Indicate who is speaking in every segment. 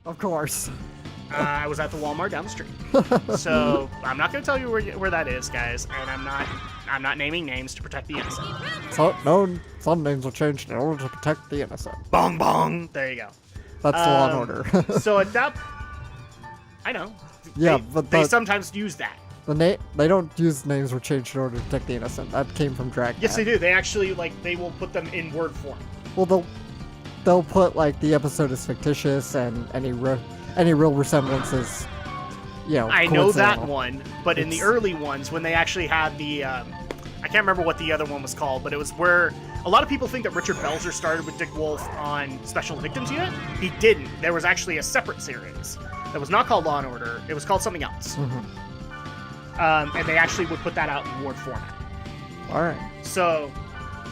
Speaker 1: Of course.
Speaker 2: I was at the Walmart down the street. So I'm not going to tell you where that is, guys, and I'm not naming names to protect the innocent.
Speaker 1: So, no, some names are changed in order to protect the innocent.
Speaker 2: Bong bong. There you go.
Speaker 1: That's Law and Order.
Speaker 2: So at that, I know.
Speaker 1: Yeah,
Speaker 2: but they sometimes use that.
Speaker 1: They don't use names were changed in order to protect the innocent. That came from Drak.
Speaker 2: Yes, they do. They actually they will put them in word form.
Speaker 1: Well, they'll put like the episode is fictitious and any real resemblance is,
Speaker 2: I know that one, but in the early ones when they actually had the I can't remember what the other one was called, but it was where a lot of people think that Richard Belzer started with Dick Wolf on Special Victims Unit. He didn't. There was actually a separate series that was not called Law and Order. It was called something else.
Speaker 1: Mm-hmm.
Speaker 2: And they actually would put that out in word format.
Speaker 1: All right.
Speaker 2: So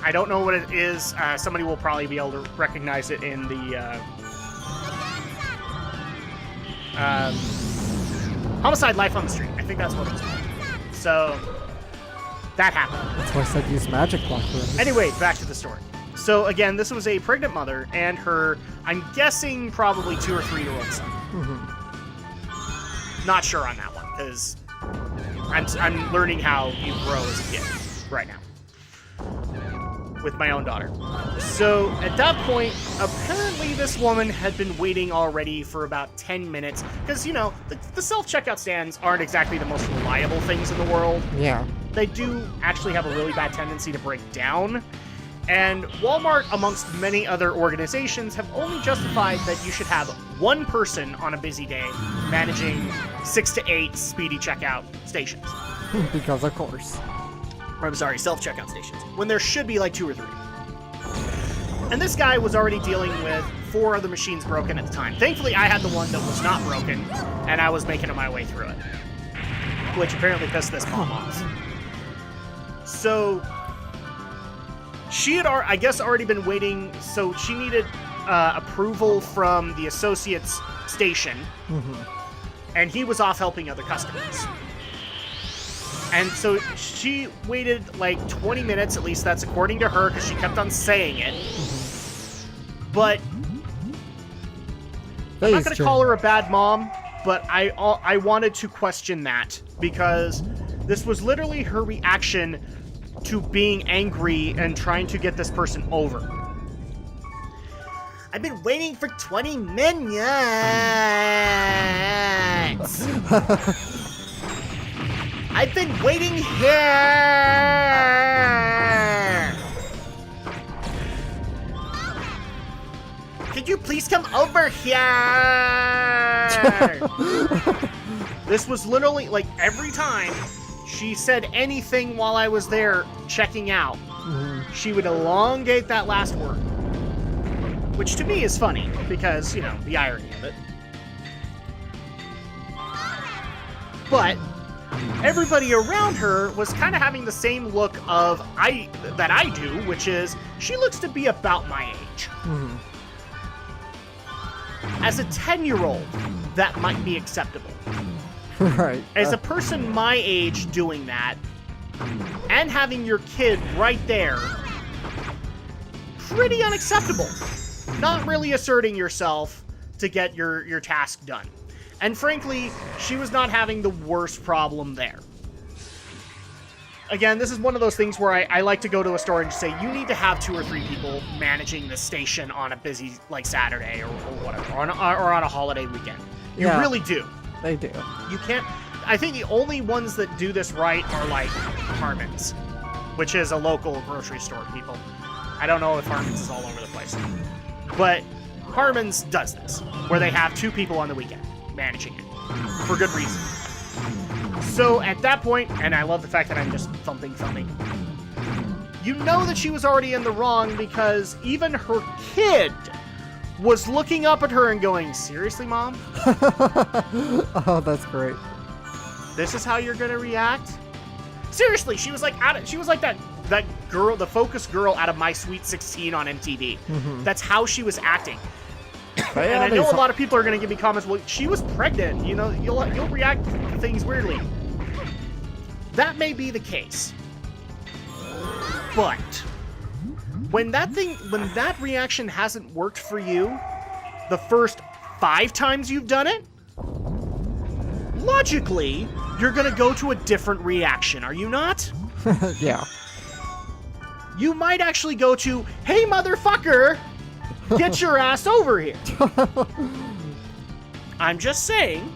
Speaker 2: I don't know what it is. Somebody will probably be able to recognize it in the Homicide: Life on the Street. I think that's what it's called. So that happened.
Speaker 1: That's why I said use magic block.
Speaker 2: Anyway, back to the story. So again, this was a pregnant mother and her, I'm guessing, probably 2 or 3-year-old son.
Speaker 1: Mm-hmm.
Speaker 2: Not sure on that one, because I'm learning how you grow as a kid right now with my own daughter. So at that point, apparently this woman had been waiting already for about 10 minutes, because, the self-checkout stands aren't exactly the most reliable things in the world.
Speaker 1: Yeah.
Speaker 2: They do actually have a really bad tendency to break down. And Walmart, amongst many other organizations, have only justified that you should have one person on a busy day managing 6 to 8 speedy checkout stations.
Speaker 1: Because of course.
Speaker 2: I'm sorry, self-checkout stations. When there should be like 2 or 3. And this guy was already dealing with 4 other machines broken at the time. Thankfully, I had the one that was not broken, and I was making my way through it. Which apparently pissed this mom off. So she had, I guess, already been waiting, so she needed approval from the associate's station, and he was off helping other customers. And so she waited like 20 minutes, at least that's according to her, because she kept on saying it. But I'm not going to call her a bad mom, but I wanted to question that, because this was literally her reaction to being angry and trying to get this person over. I've been waiting for 20 minutes. I've been waiting here. Could you please come over here? This was literally like every time she said anything while I was there checking out, she would elongate that last word. Which to me is funny, because, the irony of it. But everybody around her was kind of having the same look that I do, which is, she looks to be about my age. As a 10-year-old, that might be acceptable.
Speaker 1: Right.
Speaker 2: As a person my age doing that, and having your kid right there, pretty unacceptable. Not really asserting yourself to get your task done. And frankly, she was not having the worst problem there. Again, this is one of those things where I like to go to a store and just say, you need to have 2 or 3 people managing the station on a busy, like, Saturday or whatever, or on a holiday weekend. You really do.
Speaker 1: They do.
Speaker 2: You can't... I think the only ones that do this right are, like, Harmon's, which is a local grocery store, people. I don't know if Harmon's is all over the place. But Harmon's does this, where they have 2 people on the weekend managing it, for good reason. So at that point, and I love the fact that I'm just thumping, you know that she was already in the wrong, because even her kid was looking up at her and going, seriously, Mom?
Speaker 1: Oh, that's great.
Speaker 2: This is how you're gonna react? Seriously, she was like that girl, the focus girl out of My Sweet 16 on MTV. That's how she was acting. And I know a lot of people are going to give me comments, well, she was pregnant, you'll react to things weirdly. That may be the case. But when that reaction hasn't worked for you the first 5 times you've done it, logically, you're gonna go to a different reaction, are you not?
Speaker 1: Yeah.
Speaker 2: You might actually go to, hey, motherfucker, get your ass over here. I'm just saying,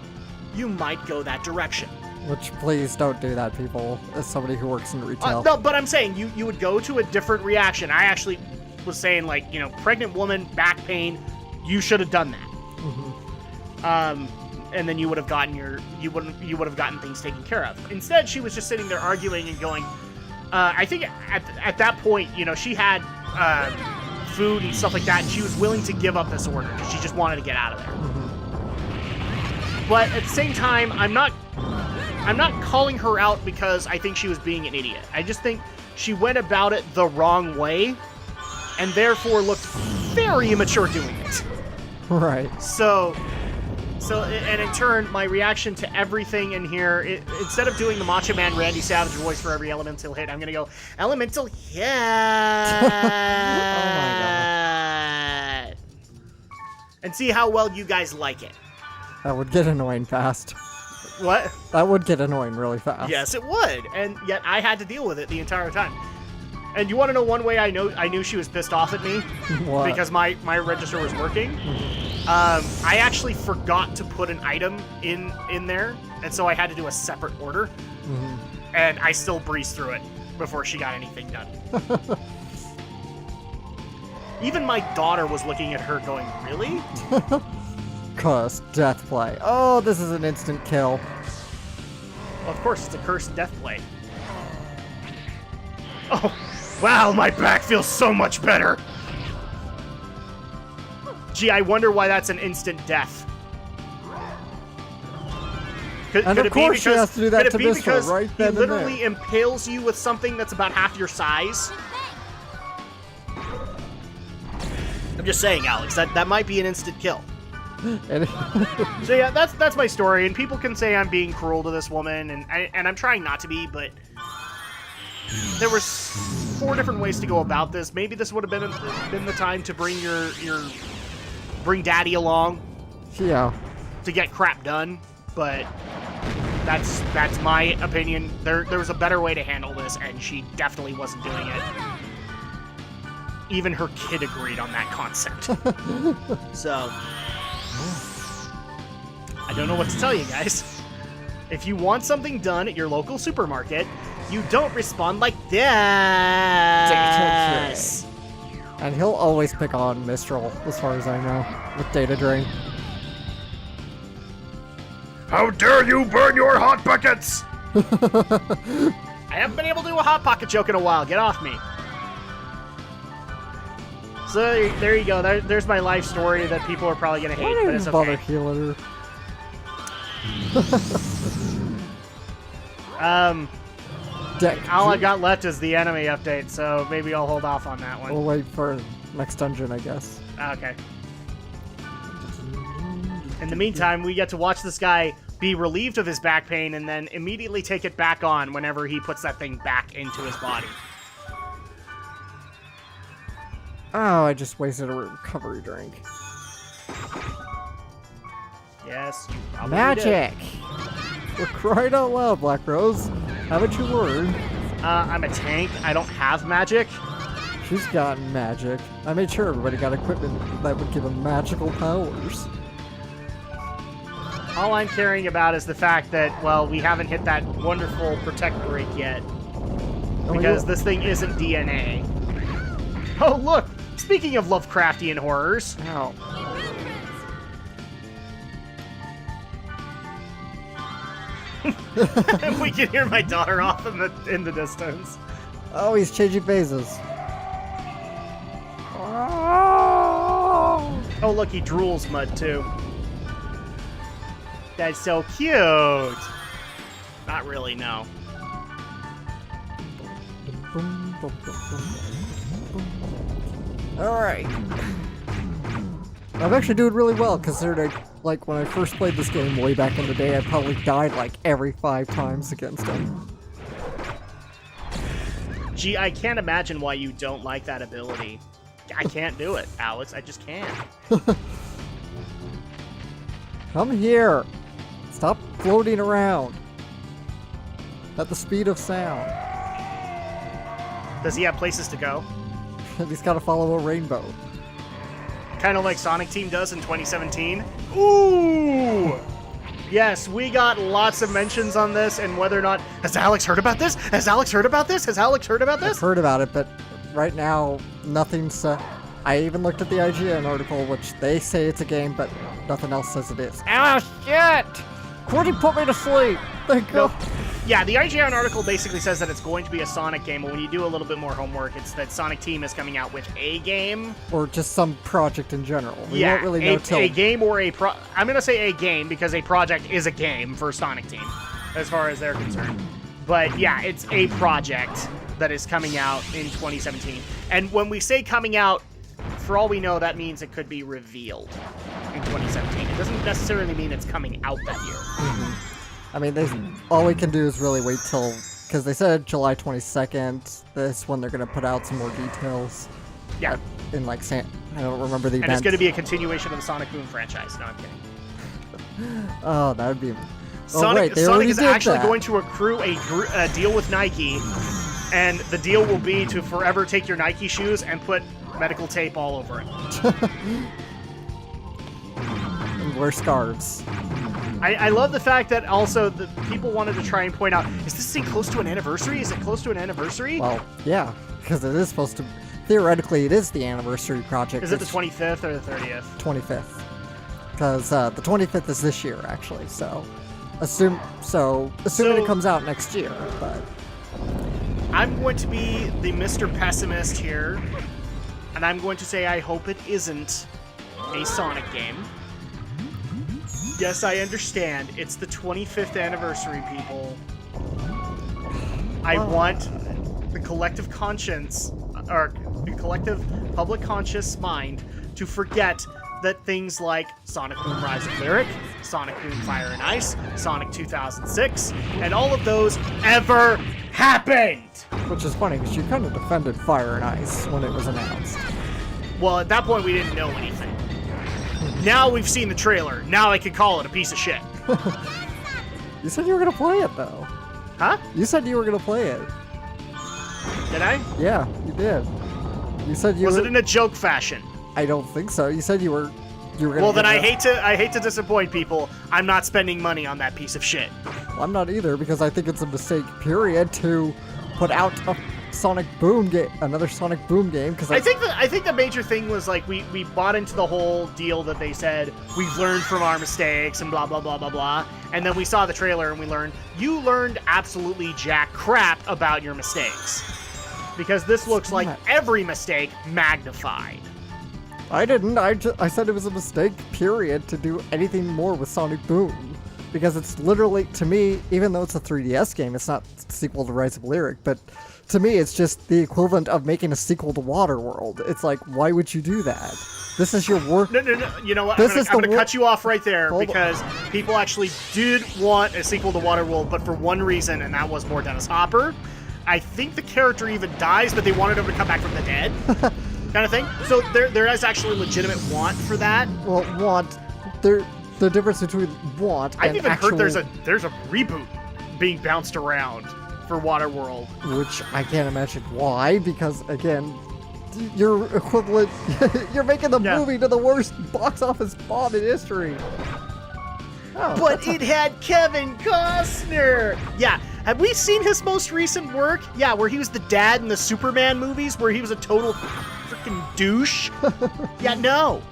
Speaker 2: you might go that direction.
Speaker 1: Which, please don't do that, people, as somebody who works in retail.
Speaker 2: No, but I'm saying you would go to a different reaction. I actually was saying, like, you know, pregnant woman, back pain, you should have done that.
Speaker 1: Mm-hmm.
Speaker 2: And then you would have gotten you would have gotten things taken care of. Instead, she was just sitting there arguing and going, I think at that point, you know, she had food and stuff like that, and she was willing to give up this order because she just wanted to get out of there.
Speaker 1: Mm-hmm.
Speaker 2: But at the same time, I'm not calling her out because I think she was being an idiot. I just think she went about it the wrong way, and therefore looked very immature doing it.
Speaker 1: Right.
Speaker 2: So, and in turn, my reaction to everything in here, instead of doing the Macho Man Randy Savage voice for every elemental hit, I'm gonna go elemental hit.
Speaker 1: Oh my god.
Speaker 2: And see how well you guys like it.
Speaker 1: That would get annoying fast.
Speaker 2: What?
Speaker 1: That would get annoying really fast.
Speaker 2: Yes, it would, and yet I had to deal with it the entire time. And you want to know one way I knew she was pissed off at me?
Speaker 1: What?
Speaker 2: Because my register was working. I actually forgot to put an item in there, and so I had to do a separate order.
Speaker 1: Mm-hmm.
Speaker 2: And I still breezed through it before she got anything done. Even my daughter was looking at her going, really?
Speaker 1: Cursed death play. Oh, this is an instant kill.
Speaker 2: Well, of course, it's a cursed death play. Oh, wow, my back feels so much better. Gee, I wonder why that's an instant death. Could
Speaker 1: And
Speaker 2: it
Speaker 1: of course
Speaker 2: be
Speaker 1: she has to do that to
Speaker 2: be
Speaker 1: Mistral
Speaker 2: because
Speaker 1: right
Speaker 2: he
Speaker 1: then and
Speaker 2: literally
Speaker 1: there.
Speaker 2: impales you with something that's about half your size? I'm just saying, Alex, that might be an instant kill. So yeah, that's my story, and people can say I'm being cruel to this woman, and I'm trying not to be, but there was 4 different ways to go about this. Maybe this would have been the time to bring bring Daddy along.
Speaker 1: Yeah.
Speaker 2: To get crap done, but that's my opinion. There was a better way to handle this, and she definitely wasn't doing it. Even her kid agreed on that concept. So I don't know what to tell you guys. If you want something done at your local supermarket, you don't respond like this.
Speaker 1: And he'll always pick on Mistral, as far as I know, with Data Drain.
Speaker 2: How dare you burn your hot buckets! I haven't been able to do a hot pocket joke in a while. Get off me. So there you go. There's my life story that people are probably gonna hate, but it's
Speaker 1: bother
Speaker 2: okay.
Speaker 1: healing her.
Speaker 2: All I've got left is the enemy update, so maybe I'll hold off on that one.
Speaker 1: We'll wait for next dungeon, I guess.
Speaker 2: Okay. In the meantime, we get to watch this guy be relieved of his back pain and then immediately take it back on whenever he puts that thing back into his body.
Speaker 1: Oh, I just wasted a recovery drink.
Speaker 2: Yes, you probably
Speaker 1: Magic!
Speaker 2: did.
Speaker 1: We're crying out loud, Black Rose. Haven't you learned?
Speaker 2: I'm a tank. I don't have magic.
Speaker 1: She's got magic. I made sure everybody got equipment that would give them magical powers.
Speaker 2: All I'm caring about is the fact that, well, we haven't hit that wonderful protect break yet. Because this thing isn't DNA. Oh, look! Speaking of Lovecraftian horrors.
Speaker 1: Ow.
Speaker 2: We can hear my daughter off in the distance.
Speaker 1: Oh, he's changing phases.
Speaker 2: Oh, look, he drools mud, too. That's so cute. Not really, no.
Speaker 1: Alright. I'm actually doing really well, considering, like, when I first played this game way back in the day, I probably died, like, every 5 times against him.
Speaker 2: Gee, I can't imagine why you don't like that ability. I can't do it, Alex. I just can't.
Speaker 1: Come here. Stop floating around. At the speed of sound.
Speaker 2: Does he have places to go?
Speaker 1: He's got to follow a rainbow.
Speaker 2: Kind of like Sonic Team does in 2017. Ooh! Yes, we got lots of mentions on this, and whether or not... Has Alex heard about this? Has Alex heard about this? Has Alex heard about this?
Speaker 1: I've heard about it, but right now, nothing's... I even looked at the IGN article, which they say it's a game, but nothing else says it is. Oh, shit! Cordy put me to sleep! Thank you.
Speaker 2: Nope. Yeah, the IGN article basically says that it's going to be a Sonic game, but when you do a little bit more homework, it's that Sonic Team is coming out with a game.
Speaker 1: Or just some project in general. We
Speaker 2: yeah,
Speaker 1: won't really know till...
Speaker 2: a game or a I'm going to say a game because a project is a game for Sonic Team, as far as they're concerned. But yeah, it's a project that is coming out in 2017. And when we say coming out, for all we know, that means it could be revealed in 2017. It doesn't necessarily mean it's coming out that year.
Speaker 1: Mm-hmm. I mean, all we can do is really wait till, because they said July 22nd. This when they're going to put out some more details.
Speaker 2: Yeah.
Speaker 1: In like, I don't remember the event.
Speaker 2: And it's going to be a continuation of the Sonic Boom franchise. No, I'm kidding.
Speaker 1: Oh, that would be...
Speaker 2: Sonic is actually
Speaker 1: that.
Speaker 2: going to accrue a deal with Nike, and the deal will be to forever take your Nike shoes and put medical tape all over it.
Speaker 1: And wear scarves.
Speaker 2: I love the fact that also the people wanted to try and point out, is this thing close to an anniversary? Is it close to an anniversary?
Speaker 1: Well, yeah, because it is supposed to... Theoretically, it is the anniversary project.
Speaker 2: Is it the 25th or the 30th?
Speaker 1: 25th. Because the 25th is this year, actually, so... Assuming it comes out next year, but...
Speaker 2: I'm going to be the Mr. Pessimist here, and I'm going to say I hope it isn't a Sonic game. Yes, I understand. It's the 25th anniversary, people. I want the collective conscience, or the collective public conscious mind to forget that things like Sonic Boom Rise of Lyric, Sonic Boom Fire and Ice, Sonic 2006, and all of those ever happened!
Speaker 1: Which is funny, because you kind of defended Fire and Ice when it was announced.
Speaker 2: Well, at that point, we didn't know anything. Now we've seen the trailer. Now I can call it a piece of shit.
Speaker 1: You said you were going to play it, though.
Speaker 2: Huh?
Speaker 1: You said you were going to play it.
Speaker 2: Did I?
Speaker 1: Yeah, you did. You said you
Speaker 2: Was
Speaker 1: were...
Speaker 2: it in a joke fashion?
Speaker 1: I don't think so. You said you were going
Speaker 2: Well, then I hate to disappoint people. I'm not spending money on that piece of shit.
Speaker 1: Well, I'm not either, because I think it's a mistake, period, to put out a Sonic Boom game, another Sonic Boom game, because
Speaker 2: I think the major thing was like we bought into the whole deal that they said we've learned from our mistakes and blah blah blah blah blah, and then we saw the trailer and we learned you learned absolutely jack crap about your mistakes, because this looks like every mistake magnified.
Speaker 1: I didn't. I said it was a mistake, period, to do anything more with Sonic Boom. Because it's literally, to me, even though it's a 3DS game, it's not a sequel to Rise of Lyric, but to me, it's just the equivalent of making a sequel to Waterworld. It's like, why would you do that? This is your work.
Speaker 2: No. You know what? I'm going to cut you off right there because people actually did want a sequel to Waterworld, but for one reason, and that was more Dennis Hopper. I think the character even dies, but they wanted him to come back from the dead, kind of thing. So there is actually legitimate want for that.
Speaker 1: Well, the difference between want and
Speaker 2: I've even
Speaker 1: actual...
Speaker 2: heard there's a reboot being bounced around for Waterworld.
Speaker 1: Which I can't imagine why, because, again, you're equivalent... you're making the movie to the worst box office bomb in history. Oh,
Speaker 2: but it had Kevin Costner! Yeah, have we seen his most recent work? Yeah, where he was the dad in the Superman movies, where he was a total freaking douche? Yeah, no.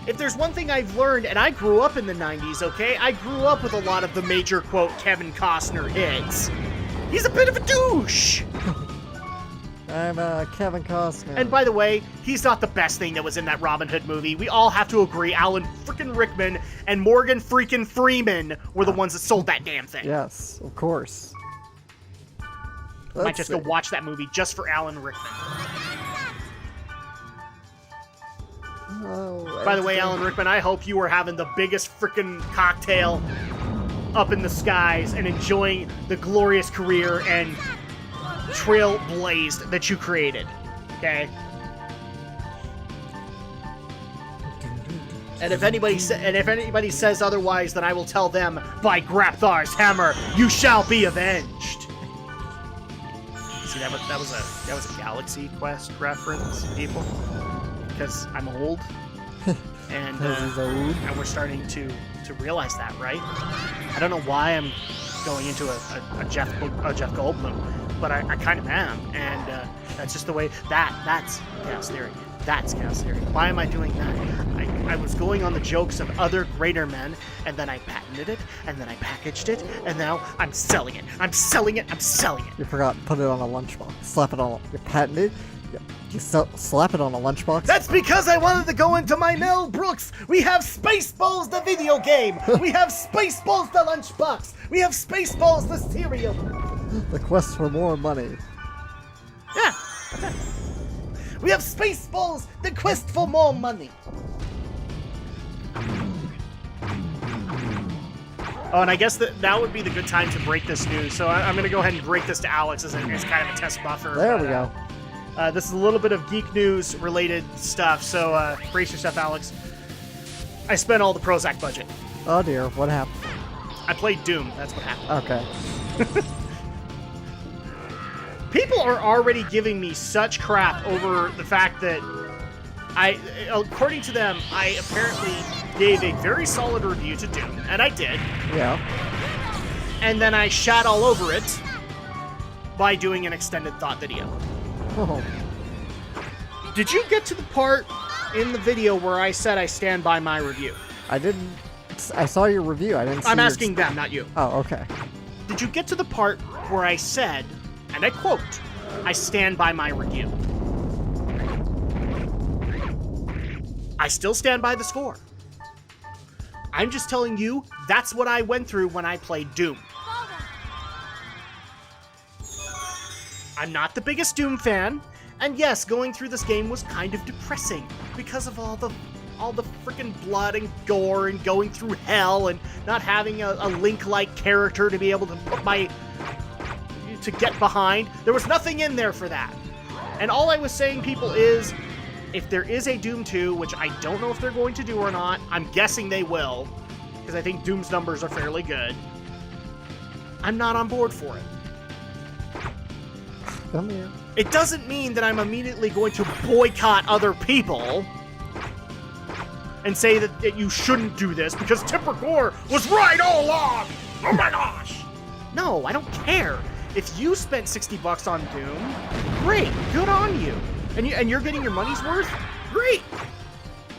Speaker 2: If there's one thing I've learned, and I grew up in the 90s, okay? I grew up with a lot of the major, quote, Kevin Costner hits. He's a bit of a douche!
Speaker 1: I'm Kevin Costner.
Speaker 2: And by the way, he's not the best thing that was in that Robin Hood movie. We all have to agree Alan frickin' Rickman and Morgan freaking Freeman were the ones that sold that damn thing.
Speaker 1: Yes, of course.
Speaker 2: Might just go watch that movie just for Alan Rickman.
Speaker 1: Oh,
Speaker 2: by the way, Alan Rickman, I hope you are having the biggest frickin' cocktail up in the skies and enjoying the glorious career and trailblazed that you created. Okay? And if anybody says otherwise, then I will tell them, by Grapthar's hammer, you shall be avenged. See, that was a Galaxy Quest reference, people, because I'm old, and we're starting to realize that, right? I don't know why I'm going into a Jeff Goldblum, but I kind of am, and that's just the way. That's Chaos Theory. That's Chaos Theory. Why am I doing that? I was going on the jokes of other greater men, and then I patented it, and then I packaged it, and now I'm selling it. I'm selling it.
Speaker 1: You forgot to put it on a lunchbox. Slap it on. You patented. You slap it on a lunchbox.
Speaker 2: That's because I wanted to go into my Mel Brooks. We have Spaceballs, the video game. We have Spaceballs, the lunchbox. We have Spaceballs, the cereal.
Speaker 1: The quest for more money.
Speaker 2: Yeah. We have Spaceballs, the quest for more money. Oh, and I guess that would be the good time to break this news. So I'm going to go ahead and break this to Alex as kind of a test buffer.
Speaker 1: There we go.
Speaker 2: This is a little bit of geek news related stuff. So brace yourself, Alex. I spent all the Prozac budget.
Speaker 1: Oh dear, what happened?
Speaker 2: I played Doom. That's what happened.
Speaker 1: Okay.
Speaker 2: People are already giving me such crap over the fact that according to them, I apparently gave a very solid review to Doom, and I did.
Speaker 1: Yeah.
Speaker 2: And then I shat all over it by doing an extended thought video.
Speaker 1: Oh.
Speaker 2: Did you get to the part in the video where I said I stand by my review?
Speaker 1: I didn't. I saw your review. I didn't see
Speaker 2: I'm asking them, not you.
Speaker 1: Oh, okay.
Speaker 2: Did you get to the part where I said, and I quote, I stand by my review? I still stand by the score. I'm just telling you, that's what I went through when I played Doom. I'm not the biggest Doom fan, and yes, going through this game was kind of depressing because of all the freaking blood and gore and going through hell and not having a Link-like character to be able to to get behind. There was nothing in there for that. And all I was saying, people, is if there is a Doom 2, which I don't know if they're going to do or not, I'm guessing they will, because I think Doom's numbers are fairly good, I'm not on board for it.
Speaker 1: Come here.
Speaker 2: It doesn't mean that I'm immediately going to boycott other people and say that you shouldn't do this because Tipper Gore was right all along. Oh my gosh. No, I don't care. If you spent $60 on Doom, great, good on you. And you're getting your money's worth? Great.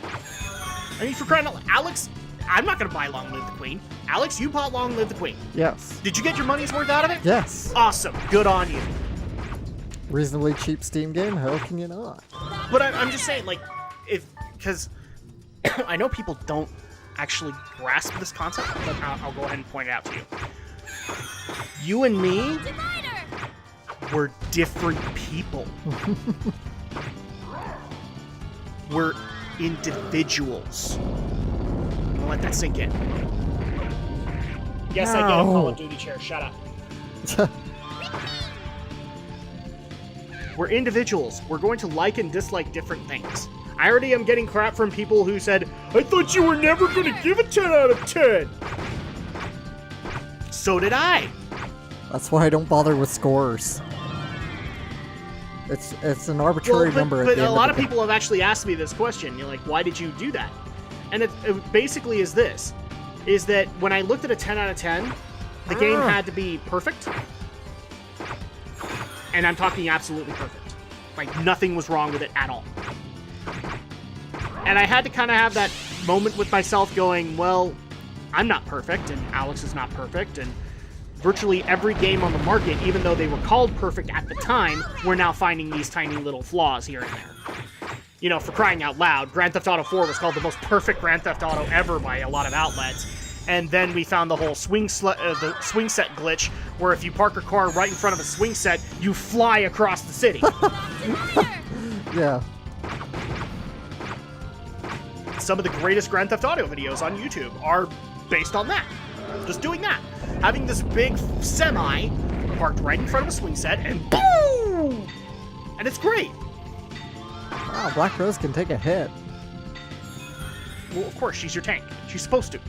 Speaker 2: I mean, for crying out loud, Alex, I'm not going to buy Long Live the Queen. Alex, you bought Long Live the Queen.
Speaker 1: Yes.
Speaker 2: Did you get your money's worth out of it?
Speaker 1: Yes.
Speaker 2: Awesome, good on you.
Speaker 1: Reasonably cheap Steam game, how can you not?
Speaker 2: But I'm just saying, like, because I know people don't actually grasp this concept, but I'll go ahead and point it out to you. You and me were different people. We're individuals. I'm gonna let that sink in. Yes, I get a Call of Duty chair. Shut up. We're individuals. We're going to like and dislike different things. I already am getting crap from people who said, I thought you were never going to give a 10 out of 10. So did I.
Speaker 1: That's why I don't bother with scores. It's an arbitrary number.
Speaker 2: But a lot of people have actually asked me this question. You're like, why did you do that? And it basically is this. Is that when I looked at a 10 out of 10, the game had to be perfect. And I'm talking absolutely perfect. Like, nothing was wrong with it at all. And I had to kind of have that moment with myself going, well, I'm not perfect, and Alex is not perfect, and virtually every game on the market, even though they were called perfect at the time, we're now finding these tiny little flaws here and there. You know, for crying out loud, Grand Theft Auto 4 was called the most perfect Grand Theft Auto ever by a lot of outlets. And then we found the whole swing set glitch, where if you park a car right in front of a swing set, you fly across the city.
Speaker 1: Yeah.
Speaker 2: Some of the greatest Grand Theft Auto videos on YouTube are based on that. Just doing that. Having this big semi parked right in front of a swing set, and boom! And it's great.
Speaker 1: Wow, Black Rose can take a hit.
Speaker 2: Well, of course, she's your tank. She's supposed to.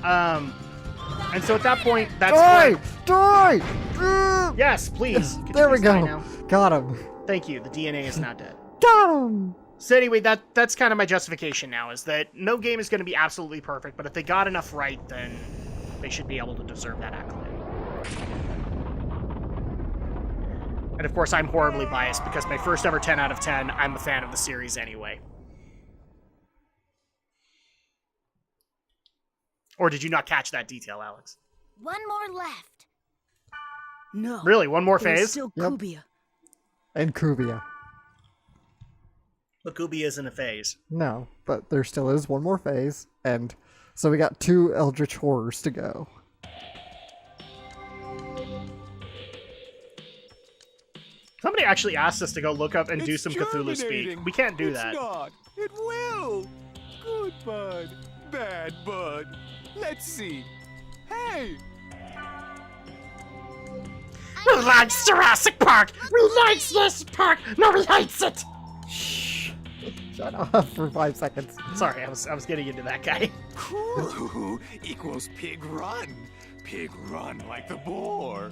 Speaker 2: And so at that point, that's
Speaker 1: Die!
Speaker 2: when...
Speaker 1: Die!
Speaker 2: Yes, please. Could you
Speaker 1: There we
Speaker 2: please die
Speaker 1: go.
Speaker 2: now?
Speaker 1: Got him.
Speaker 2: Thank you. The DNA is not dead.
Speaker 1: Got him!
Speaker 2: So anyway, that's kind of my justification now, is that no game is going to be absolutely perfect, but if they got enough right, then they should be able to deserve that accolade. And of course, I'm horribly biased because my first ever 10 out of 10, I'm a fan of the series anyway. Or did you not catch that detail, Alex?
Speaker 3: One more left.
Speaker 4: No.
Speaker 2: Really? One more
Speaker 4: There's
Speaker 2: phase?
Speaker 4: still
Speaker 1: Yep.
Speaker 4: Kubia.
Speaker 1: And Kubia.
Speaker 2: But Gooby isn't a phase.
Speaker 1: No, but there still is one more phase, and so we got 2 Eldritch Horrors to go.
Speaker 2: Somebody actually asked us to go look up and do
Speaker 5: It's
Speaker 2: some Cthulhu speak.
Speaker 5: germinating.
Speaker 2: We can't do
Speaker 5: It's
Speaker 2: that.
Speaker 5: not. It will. Good bud. Bad bud. Let's see. Hey!
Speaker 2: Relax, Jurassic Park! Relax, Jurassic Park! Nobody hates it!
Speaker 1: Shh. Shut up for 5 seconds.
Speaker 2: Sorry, I was getting into that guy.
Speaker 5: Cool equals pig run. Pig run like the boar.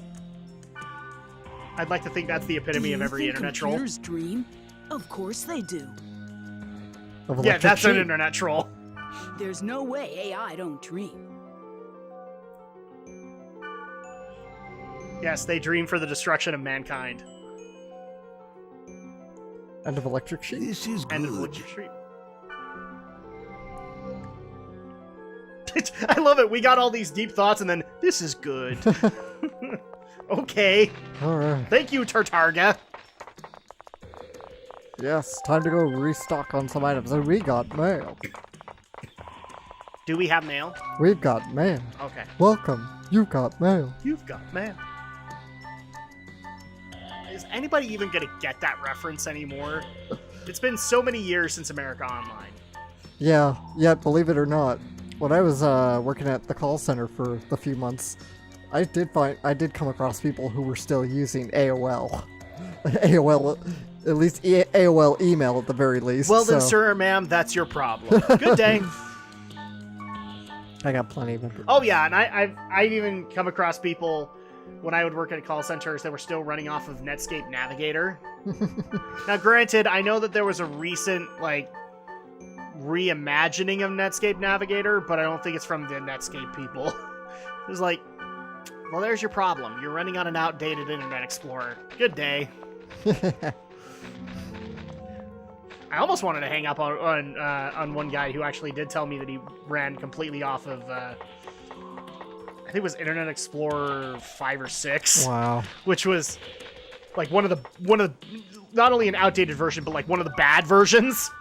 Speaker 2: I'd like to think that's the epitome
Speaker 4: Do
Speaker 2: of
Speaker 4: you
Speaker 2: every
Speaker 4: think
Speaker 2: internet troll.
Speaker 4: computers dream? Of course they do.
Speaker 1: Of
Speaker 2: Yeah,
Speaker 1: electric
Speaker 2: that's an
Speaker 1: sheep.
Speaker 2: internet troll.
Speaker 4: There's no way AI don't dream.
Speaker 2: Yes, they dream for the destruction of mankind.
Speaker 1: And of electric sheep.
Speaker 5: This is
Speaker 2: And of Electric Sheep. I love it. We got all these deep thoughts and then, this is good. Okay.
Speaker 1: Alright.
Speaker 2: Thank you, Tartarga.
Speaker 1: Yes, time to go restock on some items. And we got mail.
Speaker 2: Do we have mail?
Speaker 1: We've got mail.
Speaker 2: Okay.
Speaker 1: Welcome. You've got mail.
Speaker 2: You've got mail. Is anybody even gonna get that reference anymore? It's been so many years since America Online.
Speaker 1: Yeah, believe it or not, when I was working at the call center for the few months, I did come across people who were still using AOL. AOL, at least AOL email at the very least.
Speaker 2: Well then,
Speaker 1: so
Speaker 2: sir or ma'am, that's your problem. Good day.
Speaker 1: I got plenty of them.
Speaker 2: Oh yeah, and I've even come across people when I would work at call centers that were still running off of Netscape Navigator. Now, granted, I know that there was a recent reimagining of Netscape Navigator, but I don't think it's from the Netscape people. It was like, well, there's your problem. You're running on an outdated Internet Explorer. Good day. I almost wanted to hang up on one guy who actually did tell me that he ran completely off of, I think it was Internet Explorer 5 or 6.
Speaker 1: Wow.
Speaker 2: Which was like one of the not only an outdated version, but like one of the bad versions.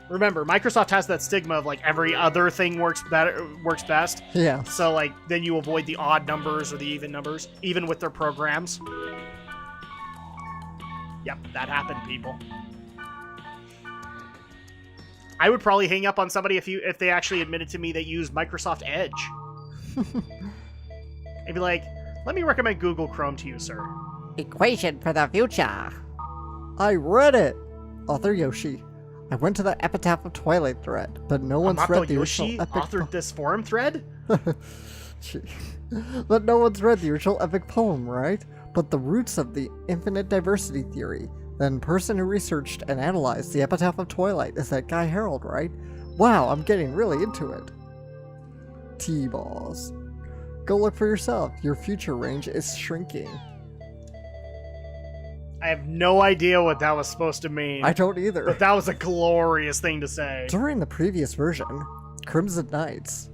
Speaker 2: Remember, Microsoft has that stigma of like every other thing works best.
Speaker 1: Yeah.
Speaker 2: So like then you avoid the odd numbers or the even numbers, even with their programs. Yep, that happened, people. I would probably hang up on somebody if they actually admitted to me they used Microsoft Edge. I'd be like, let me recommend Google Chrome to you, sir.
Speaker 6: Equation for the future.
Speaker 1: I read it! Author Yoshi. I went to the Epitaph of Twilight thread, but no one's
Speaker 2: Amato
Speaker 1: read the
Speaker 2: Yoshi
Speaker 1: original epic
Speaker 2: authored this forum thread?
Speaker 1: Gee. But no one's read the original epic poem, right? But the roots of the infinite diversity theory, the person who researched and analyzed the Epitaph of Twilight is that guy Harold, right? Wow, I'm getting really into it. T-balls. Go look for yourself. Your future range is shrinking.
Speaker 2: I have no idea what that was supposed to mean.
Speaker 1: I don't either.
Speaker 2: But that was a glorious thing to say.
Speaker 1: During the previous version, Crimson Knights.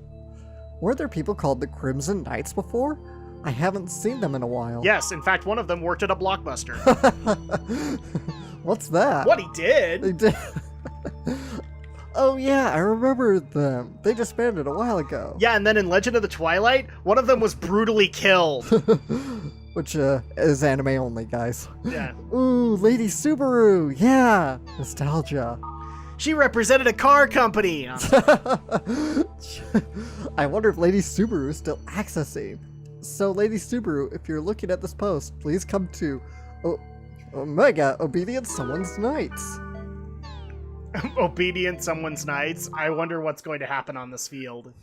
Speaker 1: Were there people called the Crimson Knights before? I haven't seen them in a while.
Speaker 2: Yes, in fact, one of them worked at a Blockbuster.
Speaker 1: What's that?
Speaker 2: What he did?
Speaker 1: They did. Oh yeah, I remember them. They disbanded a while ago.
Speaker 2: Yeah, and then in Legend of the Twilight, one of them was brutally killed.
Speaker 1: Which is anime only, guys.
Speaker 2: Yeah.
Speaker 1: Ooh, Lady Subaru. Yeah, nostalgia.
Speaker 2: She represented a car company.
Speaker 1: I wonder if Lady Subaru is still accessing. So, Lady Subaru, if you're looking at this post, please come to Omega Obedient Someone's Nights.
Speaker 2: Obedient someone's knights. I wonder what's going to happen on this field.